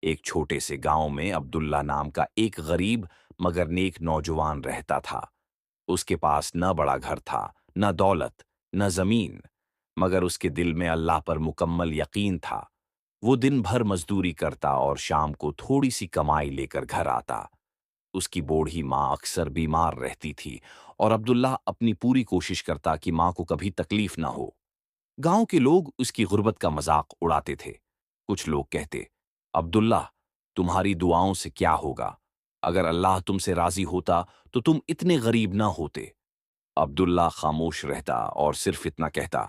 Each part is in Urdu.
ایک چھوٹے سے گاؤں میں عبداللہ نام کا ایک غریب مگر نیک نوجوان رہتا تھا۔ اس کے پاس نہ بڑا گھر تھا، نہ دولت، نہ زمین، مگر اس کے دل میں اللہ پر مکمل یقین تھا۔ وہ دن بھر مزدوری کرتا اور شام کو تھوڑی سی کمائی لے کر گھر آتا۔ اس کی بوڑھی ماں اکثر بیمار رہتی تھی اور عبداللہ اپنی پوری کوشش کرتا کہ ماں کو کبھی تکلیف نہ ہو۔ گاؤں کے لوگ اس کی غربت کا مذاق اڑاتے تھے۔ کچھ لوگ کہتے، عبداللہ، تمہاری دعاؤں سے کیا ہوگا؟ اگر اللہ تم سے راضی ہوتا تو تم اتنے غریب نہ ہوتے۔ عبداللہ خاموش رہتا اور صرف اتنا کہتا،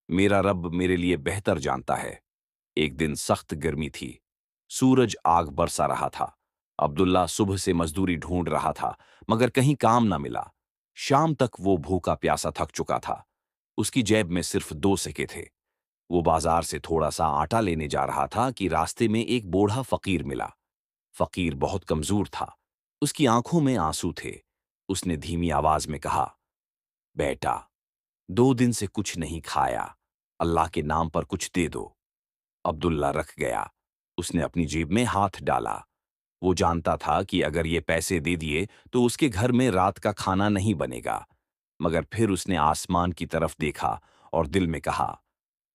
میرا رب میرے لیے بہتر جانتا ہے۔ ایک دن سخت گرمی تھی، سورج آگ برسا رہا تھا۔ عبداللہ صبح سے مزدوری ڈھونڈ رہا تھا مگر کہیں کام نہ ملا۔ شام تک وہ بھوکا پیاسا تھک چکا تھا۔ اس کی جیب میں صرف 2 سکے تھے۔ وہ بازار سے تھوڑا سا آٹا لینے جا رہا تھا کہ راستے میں ایک بوڑھا فقیر ملا۔ فقیر بہت کمزور تھا، اس کی آنکھوں میں آنسو تھے۔ اس نے دھیمی آواز میں کہا، بیٹا، 2 دن سے کچھ نہیں کھایا، اللہ کے نام پر کچھ دے دو۔ عبداللہ رکھ گیا۔ اس نے اپنی جیب میں ہاتھ ڈالا۔ وہ جانتا تھا کہ اگر یہ پیسے دے دیے تو اس کے گھر میں رات کا کھانا نہیں بنے گا، مگر پھر اس نے آسمان کی طرف دیکھا اور دل میں کہا،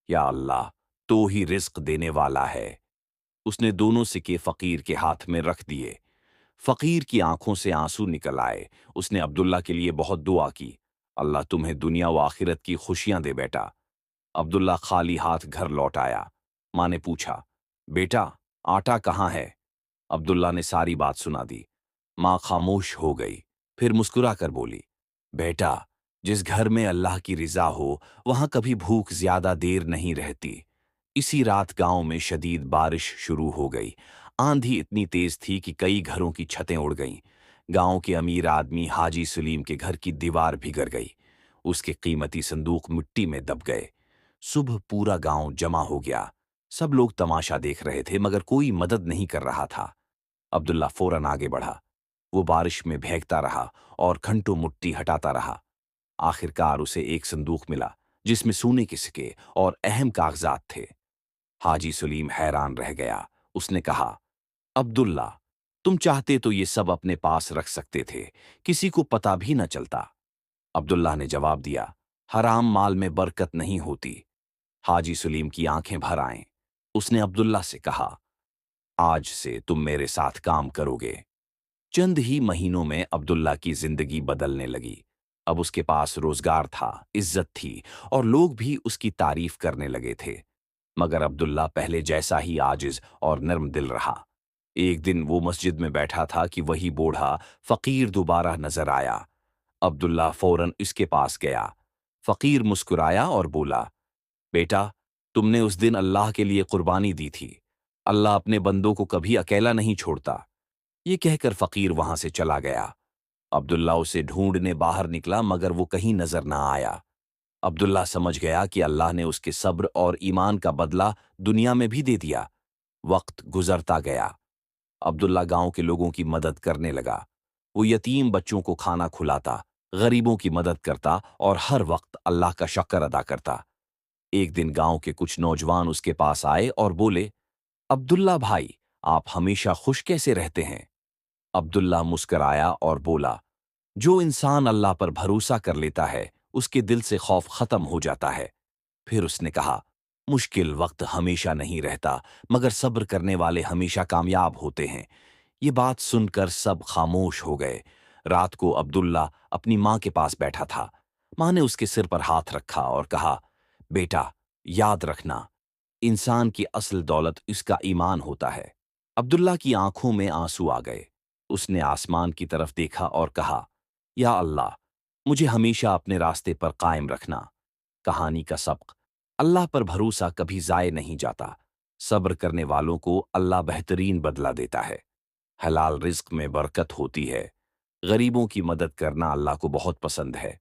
یا اللہ، تو ہی رزق دینے والا ہے۔ اس نے 2 سکے فقیر کے ہاتھ میں رکھ دیے۔ فقیر کی آنکھوں سے آنسو نکل آئے۔ اس نے عبداللہ کے لیے بہت دعا کی، اللہ تمہیں دنیا و آخرت کی خوشیاں دے بیٹا۔ عبداللہ خالی ہاتھ گھر لوٹ آیا۔ ماں نے پوچھا، بیٹا، آٹا کہاں ہے؟ عبداللہ نے ساری بات سنا دی۔ ماں خاموش ہو گئی، پھر مسکرا کر بولی، بیٹا، جس گھر میں اللہ کی رضا ہو وہاں کبھی بھوک زیادہ دیر نہیں رہتی۔ اسی رات گاؤں میں شدید بارش شروع ہو گئی۔ آندھی اتنی تیز تھی کہ کئی گھروں کی چھتیں اڑ گئیں۔ گاؤں کے امیر آدمی حاجی سلیم کے گھر کی دیوار بگڑ گئی۔ اس کے قیمتی صندوق مٹی میں دب گئے۔ صبح پورا گاؤں جمع ہو گیا۔ سب لوگ تماشا دیکھ رہے تھے مگر کوئی مدد نہیں کر رہا تھا۔ عبداللہ فوراً آگے بڑھا۔ وہ بارش میں بھیگتا رہا اور گھنٹوں مٹی ہٹاتا رہا۔ آخرکار اسے ایک صندوق ملا جس میں سونے کے سکے اور اہم کاغذات تھے۔ حاجی سلیم حیران رہ گیا۔ اس نے کہا، عبداللہ، تم چاہتے تو یہ سب اپنے پاس رکھ سکتے تھے، کسی کو پتہ بھی نہ چلتا۔ عبداللہ نے جواب دیا، حرام مال میں برکت نہیں ہوتی۔ حاجی سلیم کی آنکھیں بھر آئیں۔ اس نے عبداللہ سے کہا، آج سے تم میرے ساتھ کام کرو گے۔ چند ہی مہینوں میں عبداللہ کی زندگی بدلنے لگی۔ اب اس کے پاس روزگار تھا، عزت تھی اور لوگ بھی اس کی تعریف کرنے لگے تھے۔ مگر عبداللہ پہلے جیسا ہی عاجز اور نرم دل رہا۔ ایک دن وہ مسجد میں بیٹھا تھا کہ وہی بوڑھا فقیر دوبارہ نظر آیا۔ عبداللہ فوراً اس کے پاس گیا۔ فقیر مسکرایا اور بولا، بیٹا، تم نے اس دن اللہ کے لیے قربانی دی تھی۔ اللہ اپنے بندوں کو کبھی اکیلا نہیں چھوڑتا۔ یہ کہہ کر فقیر وہاں سے چلا گیا۔ عبداللہ اسے ڈھونڈنے باہر نکلا مگر وہ کہیں نظر نہ آیا۔ عبداللہ سمجھ گیا کہ اللہ نے اس کے صبر اور ایمان کا بدلہ دنیا میں بھی دے دیا۔ وقت گزرتا گیا۔ عبداللہ گاؤں کے لوگوں کی مدد کرنے لگا۔ وہ یتیم بچوں کو کھانا کھلاتا، غریبوں کی مدد کرتا اور ہر وقت اللہ کا شکر ادا کرتا۔ ایک دن گاؤں کے کچھ نوجوان اس کے پاس آئے اور بولے، عبداللہ بھائی، آپ ہمیشہ خوش کیسے رہتے ہیں؟ عبداللہ مسکرایا اور بولا، جو انسان اللہ پر بھروسہ کر لیتا ہے اس کے دل سے خوف ختم ہو جاتا ہے۔ پھر اس نے کہا، مشکل وقت ہمیشہ نہیں رہتا مگر صبر کرنے والے ہمیشہ کامیاب ہوتے ہیں۔ یہ بات سن کر سب خاموش ہو گئے۔ رات کو عبداللہ اپنی ماں کے پاس بیٹھا تھا۔ ماں نے اس کے سر پر ہاتھ رکھا اور کہا، بیٹا، یاد رکھنا، انسان کی اصل دولت اس کا ایمان ہوتا ہے۔ عبداللہ کی آنکھوں میں آنسو آ گئے۔ اس نے آسمان کی طرف دیکھا اور کہا، یا اللہ، مجھے ہمیشہ اپنے راستے پر قائم رکھنا۔ کہانی کا سبق، اللہ پر بھروسہ کبھی ضائع نہیں جاتا۔ صبر کرنے والوں کو اللہ بہترین بدلہ دیتا ہے۔ حلال رزق میں برکت ہوتی ہے۔ غریبوں کی مدد کرنا اللہ کو بہت پسند ہے۔